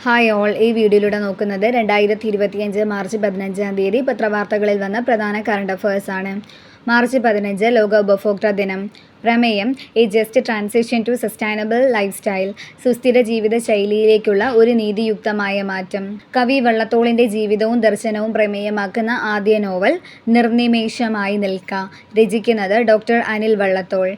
Hi all, ഈ വീഡിയോയിലൂടെ നോക്കുന്നത് 2025 മാർച്ച് 15 പത്രവാർത്തകളിൽ വന്ന പ്രധാന കറണ്ട് അഫയേഴ്സാണ്. മാർച്ച് 15 ലോക ഉപഭോക്തൃ ദിനം. പ്രമേയം a just transition to sustainable lifestyle. സുസ്ഥിര ജീവിത ശൈലിയിലേക്കുള്ള ഒരു നീതിയുക്തമായ മാറ്റം. കവി വള്ളത്തോളിൻ്റെ ജീവിതവും ദർശനവും പ്രമേയമാക്കുന്ന ആദ്യ നോവൽ നിർനിമേഷമായി നിൽക്ക. രചിക്കുന്നത് ഡോക്ടർ അനിൽ വള്ളത്തോൾ.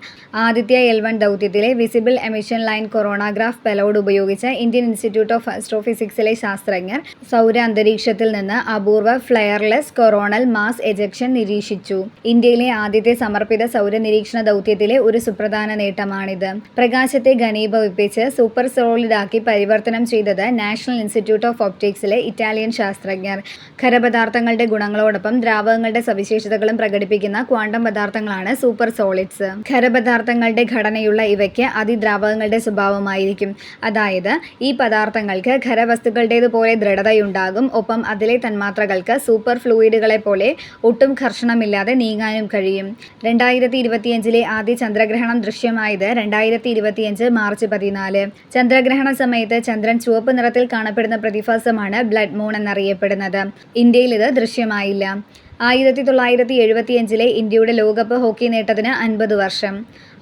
ആദിത്യ L1 ദൗത്യത്തിലെ visible emission line coronagraph payload ഉപയോഗിച്ച ഇന്ത്യൻ ഇൻസ്റ്റിറ്റ്യൂട്ട് ഓഫ് ആസ്ട്രോഫിസിക്സിലെ ശാസ്ത്രജ്ഞർ സൗര അന്തരീക്ഷത്തിൽ നിന്ന് അപൂർവ ഫ്ലെയർലെസ് കൊറോണൽ മാസ് എജക്ഷൻ നിരീക്ഷിച്ചു. ഇന്ത്യയിലെ ആദ്യത്തെ സമർപ്പിത സൗര നിരീക്ഷണ ദൗത്യത്തിലെ ഒരു സുപ്രധാന നേട്ടമാണിത്. പ്രകാശത്തെ ഘനീഭവിപ്പിച്ച് സൂപ്പർ സോളിഡാക്കി പരിവർത്തനം ചെയ്തത് നാഷണൽ ഇൻസ്റ്റിറ്റ്യൂട്ട് ഓഫ് ഒപ്റ്റിക്സിലെ ഇറ്റാലിയൻ ശാസ്ത്രജ്ഞർ. ഖരപദാർത്ഥങ്ങളുടെ ഗുണങ്ങളോടൊപ്പം ദ്രാവകങ്ങളുടെ സവിശേഷതകളും പ്രകടിപ്പിക്കുന്ന ക്വാണ്ടം പദാർത്ഥങ്ങളാണ് സൂപ്പർ സോളിഡ്സ്. ഖരപദാർത്ഥങ്ങളുടെ ഘടനയുള്ള ഇവയ്ക്ക് അതിദ്രാവകങ്ങളുടെ സ്വഭാവമായിരിക്കും. അതായത് ഈ പദാർത്ഥങ്ങൾക്ക് ഖരവസ്തുക്കളുടേതുപോലെ ദൃഢതയുണ്ടാകും. ഒപ്പം അതിലെ തന്മാത്രകൾക്ക് സൂപ്പർ ഫ്ലൂയിഡുകളെ പോലെ ഒട്ടും ഘർഷണമില്ലാതെ നീങ്ങാനും കഴിയും. 2025 ആദ്യ ചന്ദ്രഗ്രഹണം ദൃശ്യമായത് 2025 മാർച്ച് 14. ചന്ദ്രഗ്രഹണ സമയത്ത് ചന്ദ്രൻ ചുവപ്പ് നിറത്തിൽ കാണപ്പെടുന്ന പ്രതിഭാസമാണ് ബ്ലഡ് മൂൺ എന്നറിയപ്പെടുന്നത്. ഇന്ത്യയിൽ ഇത് ദൃശ്യമായില്ല. 1975 ഇന്ത്യയുടെ ലോകകപ്പ് ഹോക്കി നേട്ടത്തിന് 50 വർഷം.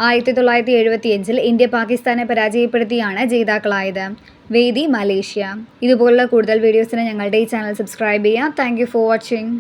1975 ഇന്ത്യ പാകിസ്ഥാനെ പരാജയപ്പെടുത്തിയാണ് ജേതാക്കളായത്. വേദി മലേഷ്യ. ഇതുപോലുള്ള കൂടുതൽ വീഡിയോസിന് ഞങ്ങളുടെ ഈ ചാനൽ സബ്സ്ക്രൈബ് ചെയ്യുക. Thank you for watching.